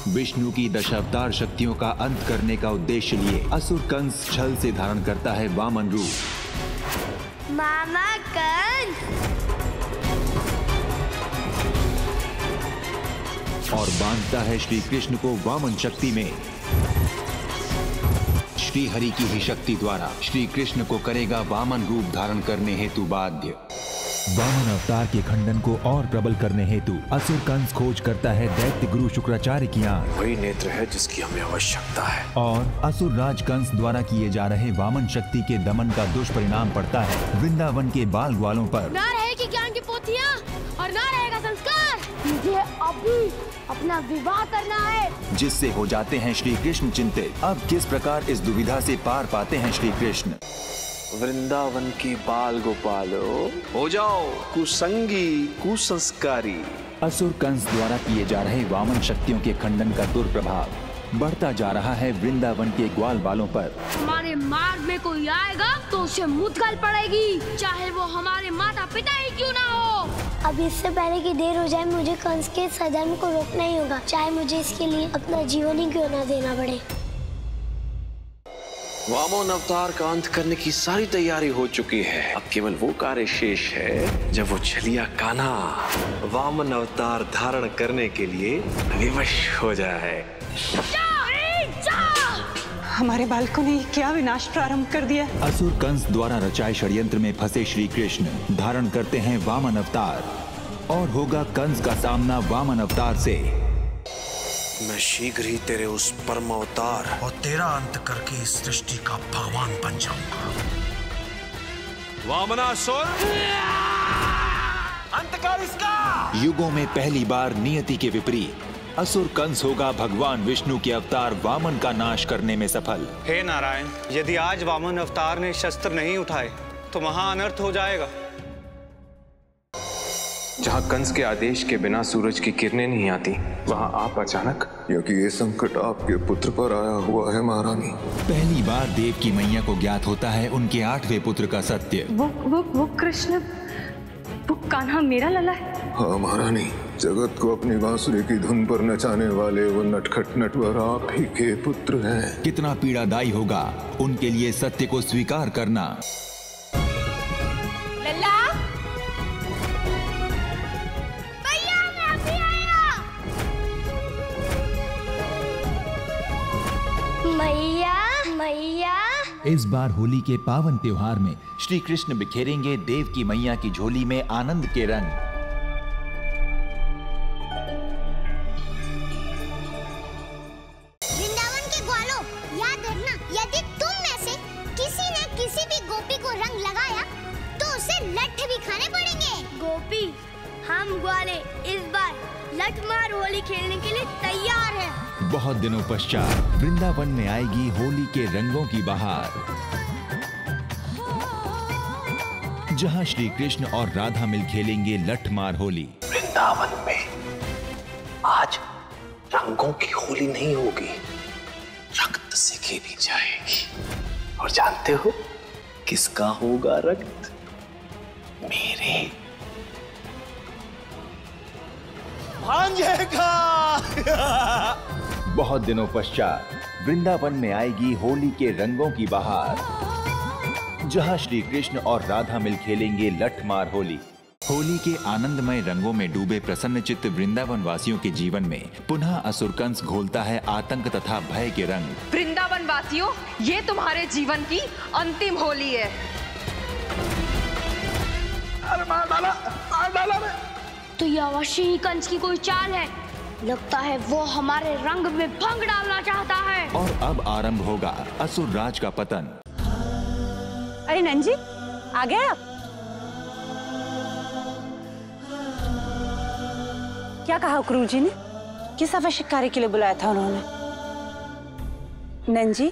विष्णु की दशावतार शक्तियों का अंत करने का उद्देश्य लिए असुर कंस छल से धारण करता है वामन रूप। मामा कंस और बांधता है श्री कृष्ण को वामन शक्ति में। श्री हरि की ही शक्ति द्वारा श्री कृष्ण को करेगा वामन रूप धारण करने हेतु बाध्य। वामन अवतार के खंडन को और प्रबल करने हेतु असुर कंस खोज करता है दैत्य गुरु शुक्राचार्य की आंख। वही नेत्र है जिसकी हमें आवश्यकता है। और असुर राज कंस द्वारा किए जा रहे वामन शक्ति के दमन का दुष्परिणाम पड़ता है वृंदावन के बाल ग्वालों पर। ना रहेगी ज्ञान की पोथियां और ना रहेगा संस्कार। मुझे अभी अपना विवाह करना है, जिससे हो जाते हैं श्री कृष्ण चिंतित। अब किस प्रकार इस दुविधा से पार पाते हैं श्री कृष्ण। वृंदावन की बाल गोपालो हो जाओ कुसंगी कुसंस्कारी। असुर कंस द्वारा किए जा रहे वामन शक्तियों के खंडन का दुष्प्रभाव बढ़ता जा रहा है वृंदावन के ग्वाल बालों पर। हमारे मार्ग में कोई आएगा तो उसे मुद्गल पड़ेगी, चाहे वो हमारे माता पिता ही क्यों ना हो। अब इससे पहले कि देर हो जाए, मुझे कंस के सधर्म को रोकना ही होगा, चाहे मुझे इसके लिए अपना जीवन ही क्यों ना देना पड़े। वामन अवतार का अंत करने की सारी तैयारी हो चुकी है। अब केवल वो कार्य शेष है जब वो छलिया कान्हा वामन अवतार धारण करने के लिए विवश हो जाए। हमारे बालकों ने क्या विनाश प्रारंभ कर दिया। असुर कंस द्वारा रचाए षड्यंत्र में फंसे श्री कृष्ण धारण करते हैं वामन अवतार और होगा कंस का सामना वामन अवतार से। मैं शीघ्र ही तेरे उस परम अवतार और तेरा अंत करके इस सृष्टि का भगवान बन जाऊंगा। वामनासुर अंत कर इसका। युगों में पहली बार नियति के विपरीत असुर कंस होगा भगवान विष्णु के अवतार वामन का नाश करने में सफल। हे नारायण, यदि आज वामन अवतार ने शस्त्र नहीं उठाए तो महा अनर्थ हो जाएगा। जहाँ कंस के आदेश के बिना सूरज की किरणें नहीं आती, वहाँ आप अचानक। क्योंकि ये संकट आपके पुत्र पर आया हुआ है महारानी। पहली बार देव की मैया को ज्ञात होता है उनके 8वें पुत्र का सत्य। वो कृष्ण, वो कान्हा मेरा लला है। हाँ महारानी, जगत को अपनी बांसुरी की धुन पर नचाने वाले वो नटखट नटवर आप ही के पुत्र हैं। कितना पीड़ादायी होगा उनके लिए सत्य को स्वीकार करना। इस बार होली के पावन त्योहार में श्री कृष्ण बिखेरेंगे देव की मैया की झोली में आनंद के रंग। वृंदावन के ग्वालों, याद रखना, यदि तुम में से किसी ने किसी भी गोपी को रंग लगाया तो उसे लठ भी खाने पड़ेंगे। गोपी, हम ग्वाले इस बार लठमार होली खेलने के लिए तैयार हैं। बहुत दिनों पश्चात वृंदावन में आएगी होली के रंगों की बहार, जहां श्री कृष्ण और राधा मिल खेलेंगे लठमार होली। वृंदावन में आज रंगों की होली नहीं होगी, रक्त से खेली जाएगी। और जानते हो किसका होगा रक्त? मेरे भांजे का। बहुत दिनों पश्चात वृंदावन में आएगी होली के रंगों की बहार, जहां श्री कृष्ण और राधा मिल खेलेंगे लठमार होली। होली के आनंदमय रंगों में डूबे प्रसन्नचित्त वृंदावन वासियों के जीवन में पुनः असुर कंस घोलता है आतंक तथा भय के रंग। वृंदावन वासियों, ये तुम्हारे जीवन की अंतिम होली है। अरे मार डाला रे। तो ये अवश्य ही कंस की कोई चाल है। लगता है वो हमारे रंग में भंग डालना चाहता है। और अब आरंभ होगा असुर राज का पतन। अरे नंजी, आ गए आप? क्या कहा गुरु जी ने? किस आवश्यक कार्य के लिए बुलाया था उन्होंने? नंजी,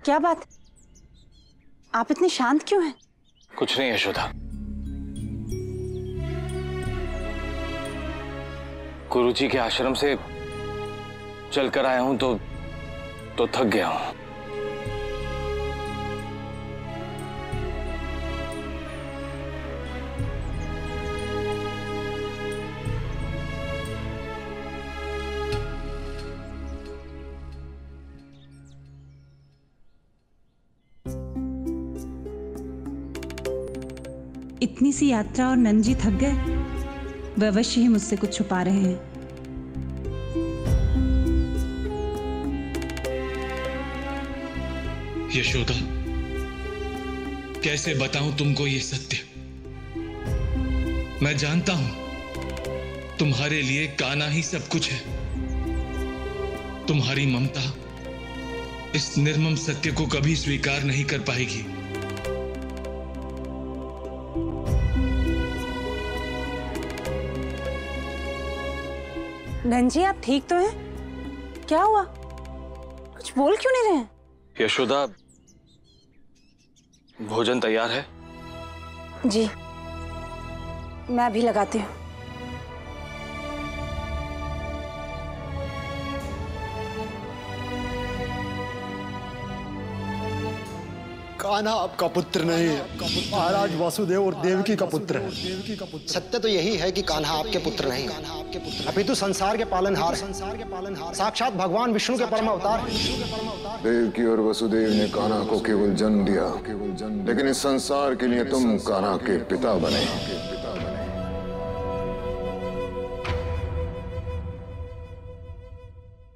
क्या बात? आप इतने शांत क्यों हैं? कुछ नहीं यशोदा, गुरुजी के आश्रम से चलकर आया हूं तो थक गया हूं। इतनी सी यात्रा और नंद जी थक गए। वह अवश्य ही मुझसे कुछ छुपा रहे हैं। यशोदा, कैसे बताऊं तुमको ये सत्य? मैं जानता हूं तुम्हारे लिए कान्हा ही सब कुछ है। तुम्हारी ममता इस निर्मम सत्य को कभी स्वीकार नहीं कर पाएगी। नंद जी, आप ठीक तो हैं? क्या हुआ? कुछ बोल क्यों नहीं रहे हैं? यशोदा, भोजन तैयार है? जी, मैं अभी लगाती हूँ। कान्हा आपका पुत्र नहीं है, महाराज वासुदेव और देवकी का पुत्र है। सत्य तो यही है कि कान्हा आपके पुत्र नहीं है, अपितु संसार के पालनहार, साक्षात भगवान विष्णु के परम अवतार है। देवकी और वसुदेव ने कान्हा को केवल जन्म दिया, लेकिन इस संसार के लिए तुम कान्हा के पिता बने।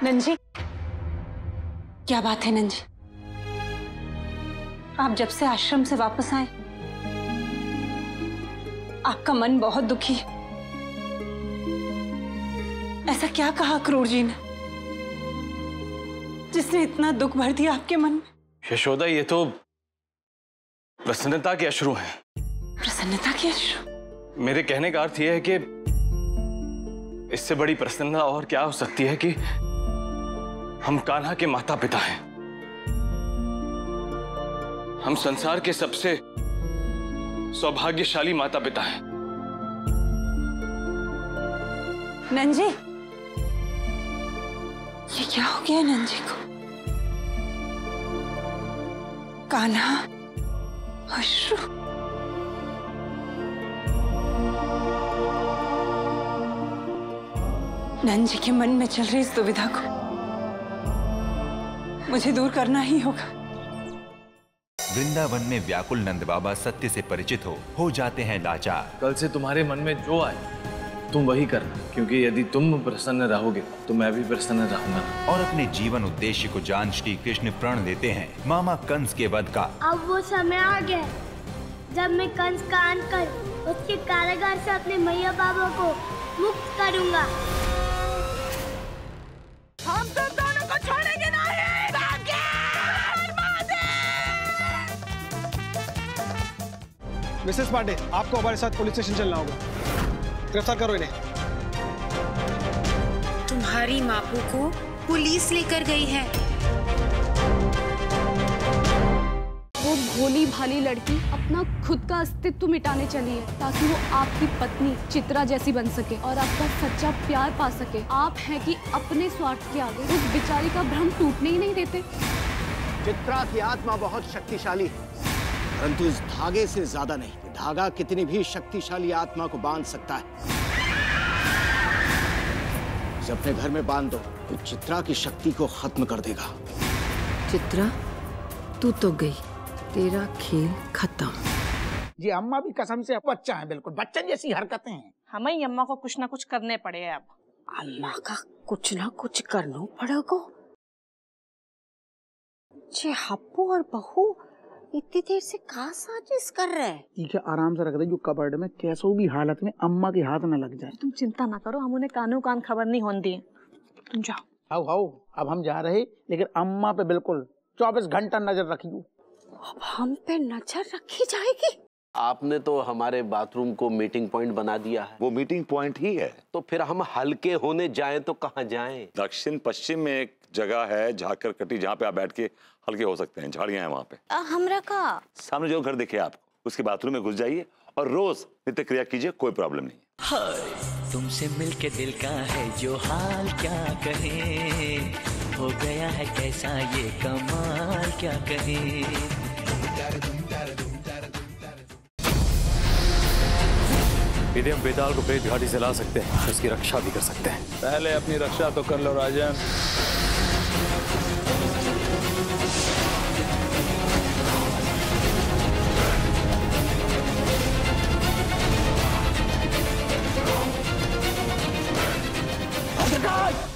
नंद जी, क्या बात है नंद जी? आप जब से आश्रम से वापस आए आपका मन बहुत दुखी है। ऐसा क्या कहा क्रूर जी ने जिसने इतना दुख भर दिया आपके मन में? यशोदा, ये तो प्रसन्नता के अश्रु हैं। प्रसन्नता के अश्रु? मेरे कहने का अर्थ यह है कि इससे बड़ी प्रसन्नता और क्या हो सकती है कि हम कान्हा के माता पिता हैं। हम संसार के सबसे सौभाग्यशाली माता पिता हैं। नंद जी, ये क्या हो गया नंद जी को? कान्हा अश्रु? नंद जी के मन में चल रही इस दुविधा को मुझे दूर करना ही होगा। वृंदावन में व्याकुल नंद बाबा सत्य से परिचित हो जाते हैं लाचार। कल से तुम्हारे मन में जो आए तुम वही करना, क्योंकि यदि तुम प्रसन्न रहोगे तो मैं भी प्रसन्न रहूंगा। और अपने जीवन उद्देश्य को जान श्री कृष्ण प्रण लेते हैं मामा कंस के वध का। अब वो समय आ गया जब मैं कंस का अंत कर उसके कारागार से अपने मैया बाबा को मुक्त करूंगा। हम तो दोनों को छोड़ेंगे नहीं। मिसेस पांडे, आपको हमारे साथ पुलिस स्टेशन चलना होगा। गिरफ्तार करो इन्हें। तुम्हारी मापू को पुलिस लेकर गई है। वो भोली भाली लड़की अपना खुद का अस्तित्व मिटाने चली है ताकि वो आपकी पत्नी चित्रा जैसी बन सके और आपका सच्चा प्यार पा सके। आप हैं कि अपने स्वार्थ के आगे उस बेचारी का भ्रम टूटने ही नहीं देते। चित्रा की आत्मा बहुत शक्तिशाली है, परंतु इस धागे से ज्यादा नहीं। धागा कितनी भी शक्तिशाली आत्मा को बांध सकता है। इसे अपने घर में बांध दो तो चित्रा की शक्ति को खत्म कर देगा। चित्रा, तू तो गई, तेरा खेल खत्म। जी अम्मा भी कसम से बच्चा है, बिल्कुल बच्चन जैसी हरकतें हैं। हमें ही अम्मा को कुछ ना कुछ करने पड़े। अब अम्मा का कुछ ना कुछ करना पड़ेगा। जे हप्पू और बहू इतनी देर से कहाँ साजिश कर रहे हैं? ठीक है, आराम से रख दे जो कबर्ड में कैसो भी हालत में अम्मा के हाथ न लग जाए। तुम चिंता ना करो, हम उन्हें कानों कान खबर नहीं होने दिए। तुम जाओ। आओ अब हम जा रहे, लेकिन अम्मा पे बिल्कुल 24 घंटा नजर रखियो। अब हम पे नजर रखी जाएगी। आपने तो हमारे बाथरूम को मीटिंग पॉइंट बना दिया है। वो मीटिंग पॉइंट ही है। तो फिर हम हल्के होने जाएं तो कहाँ जाएं? दक्षिण पश्चिम में एक जगह है झाकर कटी, जहाँ पे आप बैठ के हल्के हो सकते हैं। झाड़ियां हैं वहाँ पे। हमरा का सामने जो घर दिखे आपको उसके बाथरूम में घुस जाइए और रोज नित्य क्रिया कीजिए, कोई प्रॉब्लम नहीं। हाय तुमसे मिलके दिल का है जो हाल, क्या कहे हो गया है कैसा ये कमाल, क्या कहे। यदि हम बेताल को प्रेत घाटी से ला सकते हैं, उसकी रक्षा भी कर सकते हैं। पहले अपनी रक्षा तो कर लो राजन। प्रकाश।